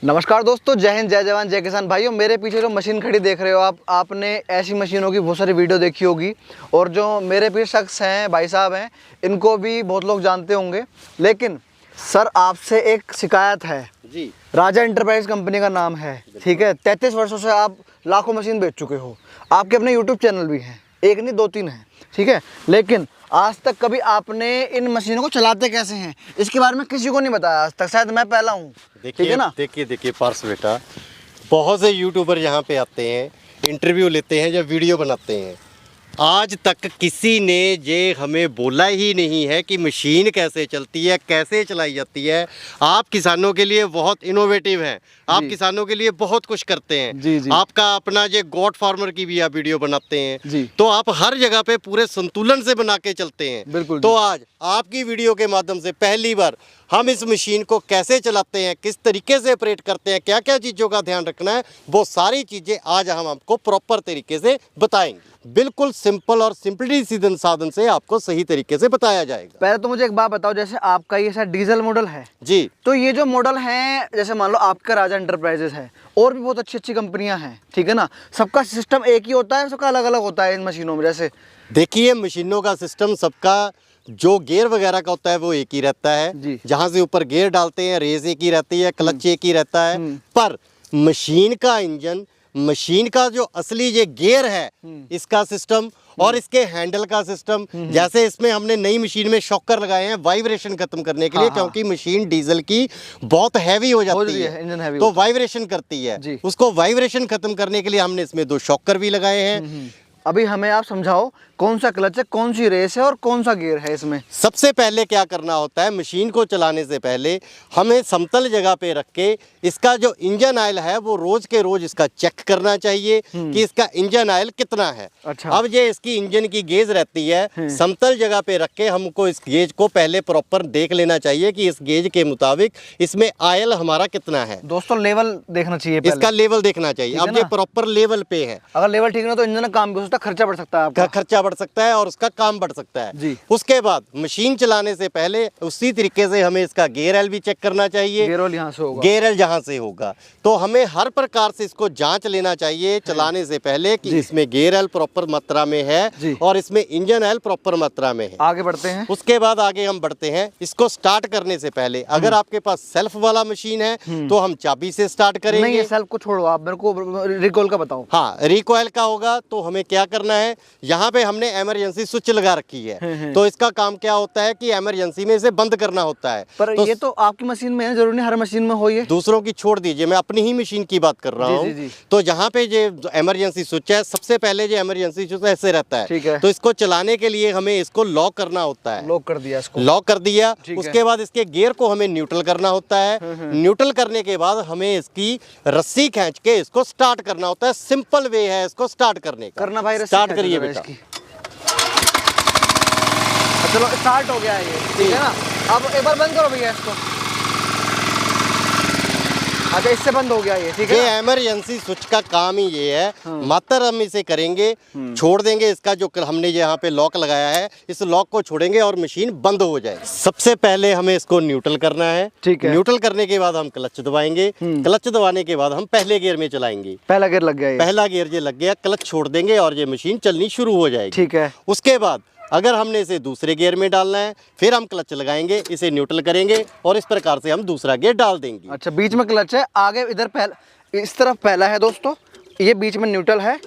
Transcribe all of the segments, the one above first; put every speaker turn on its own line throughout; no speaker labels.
नमस्कार दोस्तों, जय हिंद, जय जवान, जय किसान। भाइयों, मेरे पीछे जो मशीन खड़ी देख रहे हो आपने ऐसी मशीनों की बहुत सारी वीडियो देखी होगी और जो मेरे पीछे शख्स हैं, भाई साहब हैं, इनको भी बहुत लोग जानते होंगे। लेकिन सर, आपसे एक शिकायत है जी। राजा एंटरप्राइज कंपनी का नाम है, ठीक है। 33 वर्षों से आप लाखों मशीन बेच चुके हो। आपके अपने यूट्यूब चैनल भी हैं, एक नहीं 2-3 हैं, ठीक है। लेकिन आज तक कभी आपने इन मशीनों को चलाते कैसे हैं इसके बारे में किसी को नहीं बताया आज तक। शायद मैं पहला हूँ, ठीक है ना।
देखिए पार्स बेटा, बहुत से यूट्यूबर यहाँ पे आते हैं, इंटरव्यू लेते हैं या वीडियो बनाते हैं। आज तक किसी ने ये हमें बोला ही नहीं है कि मशीन कैसे चलती है, कैसे चलाई जाती है। आप किसानों के लिए बहुत इनोवेटिव हैं, आप किसानों के लिए बहुत कुछ करते हैं।
जी।
आपका अपना ये गॉड फार्मर की भी आप वीडियो बनाते हैं
जी।
तो आप हर जगह पे पूरे संतुलन से बना के चलते हैं।
बिल्कुल।
तो आज आपकी वीडियो के माध्यम से पहली बार हम इस मशीन को कैसे चलाते हैं, किस तरीके से ऑपरेट करते हैं, क्या क्या चीज़ों का ध्यान रखना है, वो सारी चीज़ें आज हम आपको प्रॉपर तरीके से बताएंगे। बिल्कुल सिंपल और सिंपलिटी साधन से आपको सही तरीके से बताया जाएगा।
पहले तो मुझे एक बात बताओ, जैसे आपका ये शायद डीजल मॉडल है
जी,
तो ये जो मॉडल है, जैसे मान लो आपका राजा एंटरप्राइजेस है और भी बहुत अच्छी अच्छी कंपनियां हैं, ठीक है ना। सबका सिस्टम एक ही होता है, सबका अलग अलग होता है इन मशीनों में। जैसे
देखिए, मशीनों का सिस्टम सबका जो गेयर वगैरह का होता है वो एक ही रहता है। जहाँ से ऊपर गेयर डालते हैं, रेस एक ही रहती है, क्लच एक ही रहता है। पर मशीन का इंजन, मशीन का जो असली ये गियर है, इसका सिस्टम और इसके हैंडल का सिस्टम, जैसे इसमें हमने नई मशीन में शॉकर लगाए हैं वाइब्रेशन खत्म करने के लिए। क्योंकि मशीन डीजल की बहुत हैवी हो जाती है,
इंजन हैवी
तो वाइब्रेशन करती है। उसको वाइब्रेशन खत्म करने के लिए हमने इसमें 2 शॉकर भी लगाए हैं।
अभी हमें आप समझाओ कौन सा क्लच है, कौन सी रेस है और कौन सा गियर है इसमें।
सबसे पहले क्या करना होता है, मशीन को चलाने से पहले हमें समतल जगह पे रख के इसका जो इंजन ऑयल है वो रोज के रोज इसका चेक करना चाहिए कि इसका इंजन ऑयल कितना है।
अच्छा।
अब ये इसकी इंजन की गेज रहती है, समतल जगह पे रख के हमको इस गेज को पहले प्रॉपर देख लेना चाहिए कि इस गेज के मुताबिक इसमें ऑयल हमारा कितना है।
दोस्तों, लेवल देखना चाहिए पहले।
इसका लेवल देखना चाहिए। अब ये प्रॉपर लेवल पे है।
अगर लेवल ठीक ना तो इंजन का काम भी हो सकता है, खर्चा बढ़ सकता है आपका।
खर्चा बढ़ सकता है और उसका काम बढ़ सकता है जी। उसके बाद मशीन चलाने से पहले उसी तरीके से हमें इसका गियर ऑयल भी चेक करना चाहिए।
गियर ऑयल यहाँ से होगा,
गियर ऑयल जहाँ से होगा। तो हमें हर प्रकार से इसको जांच लेना चाहिए चलाने से पहले कि इसमें गियर ऑयल प्रॉपर मात्रा में है और इसमें इंजन ऑयल प्रॉपर मात्रा में है।
आगे बढ़ते हैं।
उसके बाद आगे हम बढ़ते हैं। इसको स्टार्ट करने से पहले अगर आपके पास सेल्फ वाला मशीन है तो हम चाबी से स्टार्ट करेंगे।
नहीं, सेल्फ को छोड़ो, आप मेरे को रिकॉइल का बताओ।
हाँ, रिकॉइल का होगा तो हमें क्या करना है, यहाँ पे हमने इमरजेंसी स्विच लगा रखी है। तो इसका काम क्या होता है कि इमरजेंसी में इसे बंद करना होता है।
पर ये तो आपकी मशीन में है, जरूरी नहीं हर मशीन में हो। ये
दूसरों की छोड़ दीजिए, मैं अपनी ही मशीन की बात कर रहा हूँ। तो जहाँ पे ये इमरजेंसी स्विच है, सबसे पहले जो इमरजेंसी स्विच ऐसे रहता है,
ठीक है।
तो इसको चलाने के लिए हमें इसको लॉक करना होता है।
लॉक कर दिया इसको,
लॉक कर दिया। उसके बाद इसके गियर को हमें न्यूट्रल करना होता है। न्यूट्रल करने के बाद हमें इसकी रस्सी खींच के इसको स्टार्ट करना होता है। सिंपल वे है इसको स्टार्ट करने का।
करना भाई,
स्टार्ट करिए बेटा।
चलो, स्टार्ट हो गया है ये, ठीक है ना। अब एक बार बंद करो भैया इसको। अच्छा, इससे बंद हो गया ये, ठीक है।
ये इमरजेंसी स्विच का काम ही ये है। मात्र हम इसे करेंगे, छोड़ देंगे इसका जो हमने यहाँ पे लॉक लगाया है, इस लॉक को छोड़ेंगे और मशीन बंद हो जाएगी। सबसे पहले हमें इसको न्यूट्रल करना है, ठीक है। न्यूट्रल करने के बाद हम क्लच दबाएंगे। क्लच दबाने के बाद हम पहले गियर में चलाएंगे।
पहला गियर लग गया,
पहला गियर ये लग गया, क्लच छोड़ देंगे और ये मशीन चलनी शुरू हो जाएगी,
ठीक है।
उसके बाद अगर हमने इसे दूसरे गियर में डालना है, फिर हम क्लच लगाएंगे, इसे न्यूट्रल करेंगे और इस प्रकार से हम दूसरा गियर डाल देंगे।
अच्छा, बीच में क्लच है, आगे इधर पहला, इस तरफ पहला है दोस्तों, ये बीच में न्यूट्रल है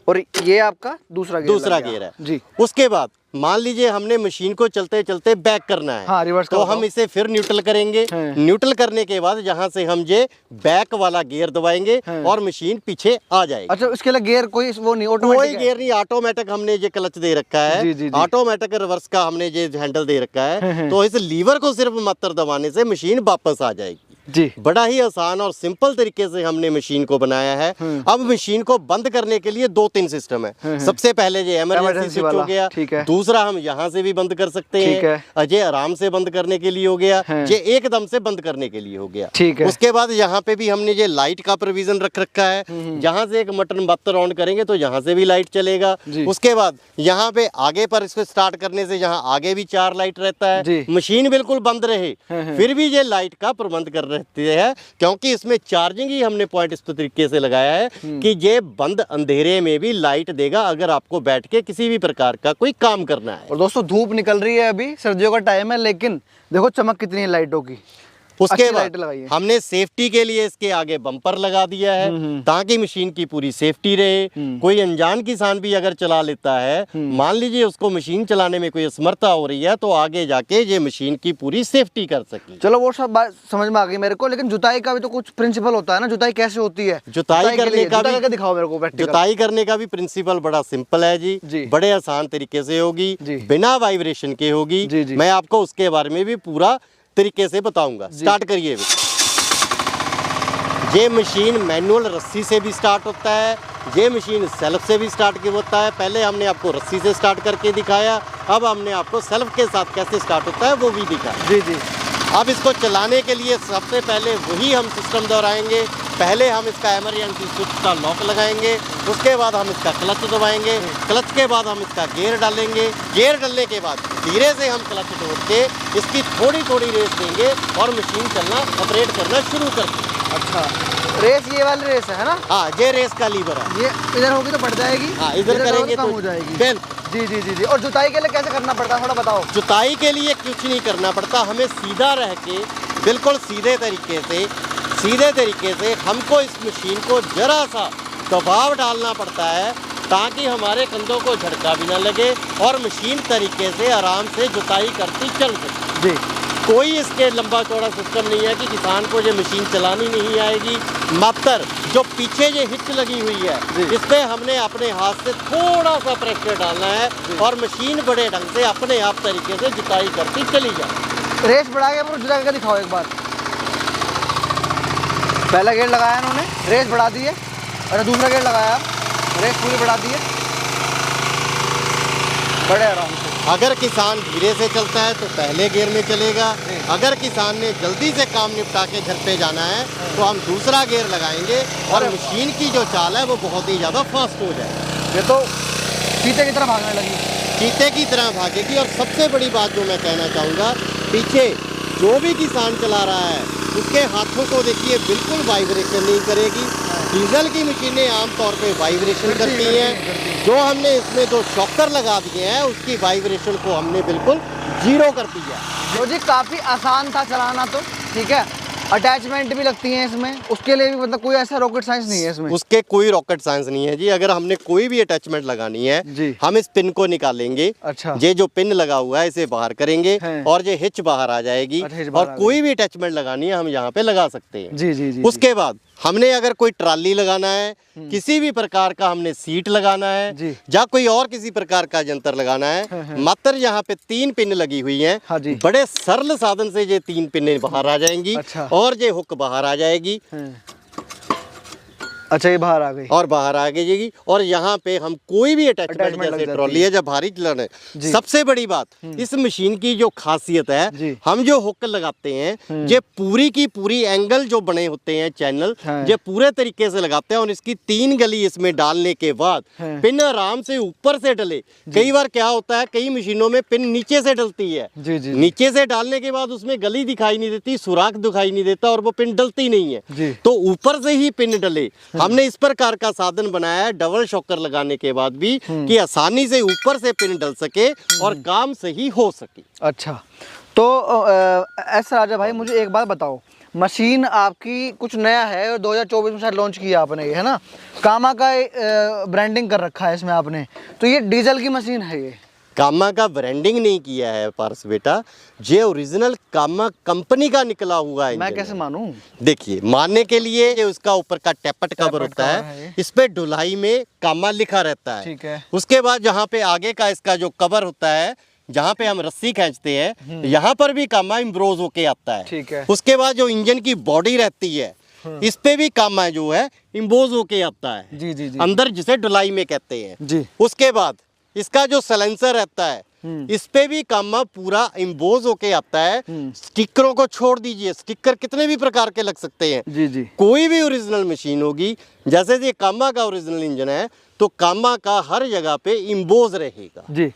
और ये आपका दूसरा गियर
है
जी।
उसके बाद मान लीजिए हमने मशीन को चलते चलते बैक करना है,
हाँ, रिवर्स
तो हम इसे फिर न्यूट्रल करेंगे। न्यूट्रल करने के बाद जहां से हम ये बैक वाला गियर दबाएंगे और मशीन पीछे आ जाएगी।
अच्छा, इसके लिए गियर कोई वो नहीं, ऑटोमेटिक
कोई गियर नहीं, ऑटोमेटिक हमने ये क्लच दे रखा है। ऑटोमेटिक रिवर्स का हमने ये हैंडल दे रखा है। तो इस लीवर को सिर्फ मात्र दबाने से मशीन वापस आ जाएगी जी। बड़ा ही आसान और सिंपल तरीके से हमने मशीन को बनाया है। अब मशीन को बंद करने के लिए 2-3 सिस्टम है। सबसे पहले ये इमरजेंसी स्विच हो गया, दूसरा हम यहाँ से भी बंद कर सकते हैं, अजय आराम से बंद करने के लिए हो गया, ये एकदम से बंद करने के लिए हो गया, ठीक है। उसके बाद यहाँ पे भी हमने ये लाइट का प्रोविजन रख रखा है। यहाँ से एक बटन बत्तर ऑन करेंगे तो यहाँ से भी लाइट चलेगा। उसके बाद यहाँ पे आगे पर इसको स्टार्ट करने से यहाँ आगे भी 4 लाइट रहता है। मशीन बिल्कुल बंद रहे फिर भी ये लाइट का प्रबंध कर रहती है, क्योंकि इसमें चार्जिंग ही हमने पॉइंट इस तरीके से लगाया है कि ये बंद अंधेरे में भी लाइट देगा अगर आपको बैठ के किसी भी प्रकार का कोई काम करना है।
और दोस्तों धूप निकल रही है, अभी सर्दियों का टाइम है, लेकिन देखो चमक कितनी है लाइटों की।
उसके बाद हमने सेफ्टी के लिए इसके आगे बम्पर लगा दिया है ताकि मशीन की पूरी सेफ्टी रहे। कोई अनजान किसान भी अगर चला लेता है, मान लीजिए उसको मशीन चलाने में कोई असमर्थता हो रही है, तो आगे जाके ये मशीन की पूरी सेफ्टी कर सके।
चलो वो सब बात समझ में आ गई मेरे को, लेकिन जुताई का भी तो कुछ प्रिंसिपल होता है ना, जुताई कैसे होती है?
जुताई करने का भी
दिखाओ मेरे को।
जुताई करने का भी प्रिंसिपल बड़ा सिंपल है जी, बड़े आसान तरीके से होगी, बिना वाइब्रेशन के होगी। मैं आपको उसके बारे में भी पूरा तरीके से बताऊंगा। स्टार्ट करिए। ये मशीन मैनुअल रस्सी से भी स्टार्ट होता है, ये मशीन सेल्फ से भी स्टार्ट होता है। पहले हमने आपको रस्सी से स्टार्ट करके दिखाया, अब हमने आपको सेल्फ के साथ कैसे स्टार्ट होता है वो भी दिखाया।
जी।
अब इसको चलाने के लिए सबसे पहले वही हम सिस्टम दोहराएंगे। पहले हम इसका इमरजेंसी स्विच का लॉक लगाएंगे, उसके बाद हम इसका क्लच दबाएंगे, क्लच के बाद हम इसका गियर डालेंगे, गियर डालने के बाद धीरे से हम क्लच छोड़ के इसकी थोड़ी थोड़ी रेस देंगे और मशीन चलना ऑपरेट करना शुरू कर देंगे।
अच्छा, रेस ये वाली रेस है ना?
हाँ, ये रेस का लीवर है।
ये इधर होगी तो बढ़ जाएगी।
हाँ, इधर करेंगे
तो
कम
हो जाएगी।
बिल्कुल।
जी। और जुताई के लिए कैसे करना पड़ता है, थोड़ा बताओ।
जुताई के लिए कुछ नहीं करना पड़ता, हमें सीधा रह के बिल्कुल सीधे तरीके से हमको इस मशीन को जरा सा दबाव डालना पड़ता है ताकि हमारे कंधों को झटका भी ना लगे और मशीन तरीके से आराम से जुताई करती चल सके।
जी।
कोई इसके लंबा चौड़ा सिस्टम नहीं है कि किसान को ये मशीन चलानी नहीं आएगी। मात्र जो पीछे ये हिच लगी हुई है, इस पे हमने अपने हाथ से थोड़ा सा प्रेशर डालना है और मशीन बड़े ढंग से अपने आप तरीके से जुताई करती चली जाए।
रेस बढ़ा के मुझे जुता करके दिखाओ एक बार। पहला गेयर लगाया इन्होंने, रेस बढ़ा दी है, और दूसरा गेयर लगाया, रेस पूरी बढ़ा दी है, बड़े आराम से।
अगर किसान धीरे से चलता है तो पहले गियर में चलेगा, अगर किसान ने जल्दी से काम निपटा के घर पे जाना है तो हम दूसरा गियर लगाएंगे और मशीन की जो चाल है वो बहुत ही ज़्यादा फास्ट हो जाएगी।
ये तो चीते की तरह भागने लगी,
चीते की तरह भागेगी। और सबसे बड़ी बात जो मैं कहना चाहूँगा, पीछे जो भी किसान चला रहा है उसके हाथों को देखिए बिल्कुल वाइब्रेशन नहीं करेगी। डीजल की मशीनें आमतौर पे वाइब्रेशन करती हैं, जो हमने इसमें जो शॉकर लगा दिए हैं उसकी वाइब्रेशन को हमने बिल्कुल जीरो कर दिया।
तो जी काफ़ी आसान था चलाना, तो ठीक है। अटैचमेंट भी लगती हैं इसमें, उसके लिए भी मतलब कोई ऐसा रॉकेट साइंस नहीं है इसमें?
उसके कोई रॉकेट साइंस नहीं है जी। अगर हमने कोई भी अटैचमेंट लगानी है
जी,
हम इस पिन को निकालेंगे।
अच्छा।
ये जो पिन लगा हुआ है इसे बाहर करेंगे और ये हिच बाहर आ जाएगी। और कोई भी अटैचमेंट लगानी है हम यहाँ पे लगा सकते हैं।
जी।
उसके बाद हमने अगर कोई ट्राली लगाना है, किसी भी प्रकार का हमने सीट लगाना है या कोई और किसी प्रकार का यंत्र लगाना है, मात्र यहाँ पे 3 पिन लगी हुई हैं।
हाँ जी।
बड़े सरल साधन से ये 3 पिनें बाहर आ जाएंगी।
अच्छा।
और ये हुक बाहर आ जाएगी।
अच्छा, ये बाहर आ गई
और बाहर आ गई। और यहाँ पे हम कोई भी अटैचमेंट जैसे ट्रॉली है जब भारी चलाने। सबसे बड़ी बात इस मशीन की जो खासियत है, हम जो हुक लगाते हैं ये पूरी की पूरी एंगल जो बने होते हैं चैनल, ये पूरे तरीके से लगाते हैं। और इसकी 3 गली इसमें डालने के बाद पिन आराम से ऊपर से डले। कई बार क्या होता है, कई मशीनों में पिन नीचे से डलती है। नीचे से डालने के बाद उसमें गली दिखाई नहीं देती, सुराख दिखाई नहीं देता और वो पिन डलती नहीं है। तो ऊपर से ही पिन डले। हमने इस प्रकार का साधन बनाया है डबल शॉकर लगाने के बाद भी कि आसानी से ऊपर से पिन डल सके और काम सही हो सके।
अच्छा, तो ऐसा राजा भाई मुझे एक बात बताओ, मशीन आपकी कुछ नया है और 2024 में शायद लॉन्च किया आपने, है ना? कामा का ब्रांडिंग कर रखा है इसमें आपने, तो ये डीजल की मशीन है? ये
कामा का ब्रांडिंग नहीं किया है पार्स बेटा, ये ओरिजिनल कामा कंपनी का निकला हुआ है।
मैं कैसे मानूं?
देखिए, मानने के लिए ये उसका ऊपर का टेपट कवर होता है, इस पे ढुलाई में कामा लिखा रहता है।
ठीक है।
उसके बाद जहाँ पे आगे का इसका जो कवर होता है, जहाँ पे हम रस्सी खींचते हैं, यहाँ पर भी कामा इम्ब्रोज होके आता है।
ठीक है।
उसके बाद जो इंजन की बॉडी रहती है इस पे भी कामा जो है इम्बोज होके आता है।
जी।
अंदर, जिसे ढुलाई में कहते हैं
जी।
उसके बाद इसका जो सलेंसर रहता है इस पे भी कामा पूरा इम्बोज होके आता है। स्टिकरों को छोड़ दीजिए, स्टिकर कितने भी प्रकार के लग सकते हैं।
जी।
कोई भी ओरिजिनल मशीन होगी, जैसे ये कामा का ओरिजिनल इंजन है तो कामा का हर जगह पे इम्बोज रहेगा।
जी।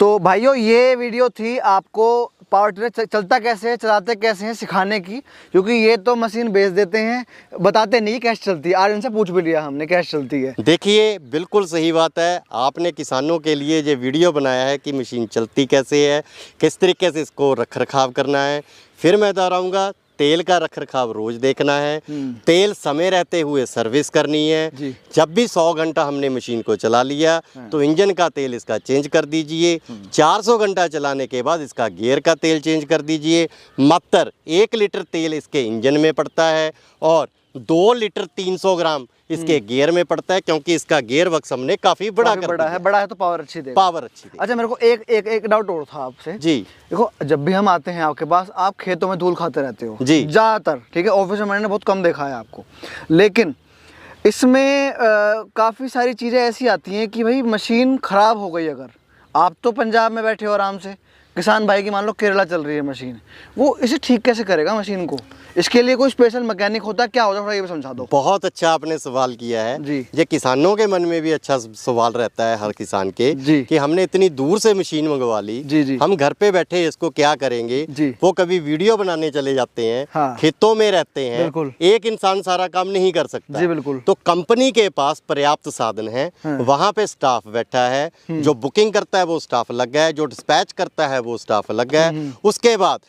तो भाइयों ये वीडियो थी आपको पावर टिलर चलता कैसे है, चलाते कैसे हैं सिखाने की, क्योंकि ये तो मशीन बेच देते हैं, बताते नहीं कैसे चलती है। आज इनसे पूछ भी लिया हमने कैसे चलती है।
देखिए बिल्कुल सही बात है, आपने किसानों के लिए ये वीडियो बनाया है कि मशीन चलती कैसे है, किस तरीके से इसको रख रखाव करना है। फिर मैं दोहराऊंगा, तेल का रख रखाव रोज देखना है, तेल समय रहते हुए सर्विस करनी है। जब भी 100 घंटा हमने मशीन को चला लिया तो इंजन का तेल इसका चेंज कर दीजिए। 400 घंटा चलाने के बाद इसका गियर का तेल चेंज कर दीजिए। मात्र 1 लीटर तेल इसके इंजन में पड़ता है और 2 लीटर 300 ग्राम इसके गियर में पड़ता है, क्योंकि इसका गियर बक्स हमने काफी बड़ा
है तो पावर अच्छी देगा।
पावर अच्छी देगा।
अच्छा मेरे को एक डाउट और था आपसे
जी।
देखो जब भी हम आते हैं आपके पास, आप खेतों में धूल खाते रहते हो
जी
ज्यादातर, ठीक है, ऑफिस में मैंने बहुत कम देखा है आपको, लेकिन इसमें काफ़ी सारी चीज़ें ऐसी आती हैं कि भाई मशीन ख़राब हो गई, अगर आप तो पंजाब में बैठे हो आराम से, किसान भाई की मान लो केरला चल रही है मशीन, वो इसे ठीक कैसे करेगा मशीन को? इसके लिए कोई स्पेशल मैकेनिक होता है, क्या होता है, थोड़ा ये भी समझा दो।
बहुत अच्छा आपने सवाल किया है
जी।
ये किसानों के मन में भी अच्छा सवाल रहता है हर किसान के
जी।
कि हमने इतनी दूर से मशीन मंगवा ली,
जी।
हम घर पे बैठे इसको क्या करेंगे।
जी।
वो कभी वीडियो बनाने चले जाते हैं,
हाँ।
खेतों में रहते हैं,
बिल्कुल।
एक इंसान सारा काम नहीं कर सकता।
जी बिल्कुल।
तो कंपनी के पास पर्याप्त साधन है, वहाँ पे स्टाफ बैठा है, जो बुकिंग करता है वो स्टाफ लग गया है, जो डिस्पैच करता है वो स्टाफ लग गया है। उसके बाद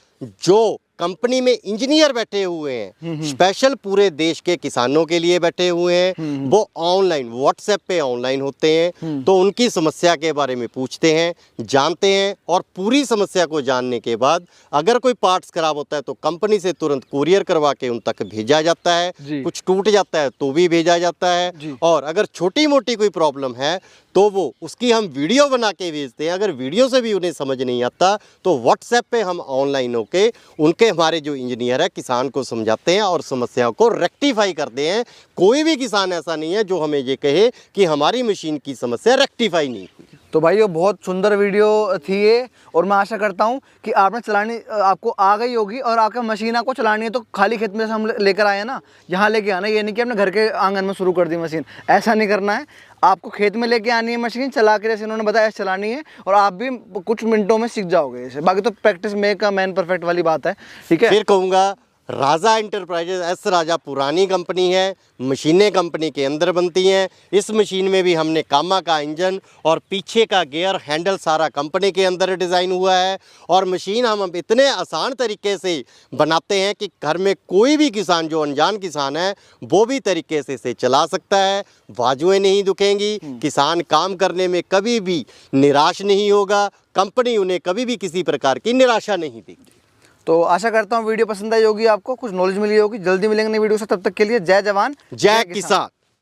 जो कंपनी में इंजीनियर बैठे हुए हैं, स्पेशल पूरे देश के किसानों के लिए बैठे हुए हैं, वो ऑनलाइन व्हाट्सएप पे ऑनलाइन होते हैं। तो उनकी समस्या के बारे में पूछते हैं, जानते हैं, और पूरी समस्या को जानने के बाद अगर कोई पार्ट्स खराब होता है तो कंपनी से तुरंत कुरियर करवा के उन तक भेजा जाता है। कुछ टूट जाता है तो भी भेजा जाता है, और अगर छोटी मोटी कोई प्रॉब्लम है तो वो उसकी हम वीडियो बना के भेजते हैं। अगर वीडियो से भी उन्हें समझ नहीं आता तो व्हाट्सएप पे हम ऑनलाइन होके उनके हमारे जो इंजीनियर है किसान को समझाते हैं और समस्याओं को रेक्टिफाई करते हैं। कोई भी किसान ऐसा नहीं है जो हमें ये कहे कि हमारी मशीन की समस्या रेक्टिफाई नहीं हुई।
तो भाई ये बहुत सुंदर वीडियो थी ये, और मैं आशा करता हूँ कि आपने चलानी आपको आ गई होगी, और आपका मशीन आपको चलानी है तो खाली खेत में से हम लेकर आए ना, यहाँ लेके आना, ये नहीं कि अपने घर के आंगन में शुरू कर दी मशीन, ऐसा नहीं करना है। आपको खेत में लेके आनी है मशीन, चला के जैसे इन्होंने बताया चलानी है, और आप भी कुछ मिनटों में सीख जाओगे इसे। बाकी तो practice make a man perfect वाली बात है, ठीक है।
फिर कहूँगा राजा इंटरप्राइजेज एस राजा पुरानी कंपनी है, मशीनें कंपनी के अंदर बनती हैं। इस मशीन में भी हमने कामा का इंजन और पीछे का गियर हैंडल सारा कंपनी के अंदर डिज़ाइन हुआ है, और मशीन हम इतने आसान तरीके से बनाते हैं कि घर में कोई भी किसान जो अनजान किसान है वो भी तरीके से इसे चला सकता है। बाजुएं नहीं दुखेंगी, किसान काम करने में कभी भी निराश नहीं होगा, कंपनी उन्हें कभी भी किसी प्रकार की निराशा नहीं देगी।
तो आशा करता हूँ वीडियो पसंद आई होगी, आपको कुछ नॉलेज मिली होगी। जल्दी मिलेंगे नई वीडियो से, तब तक के लिए जय जवान
जय किसान।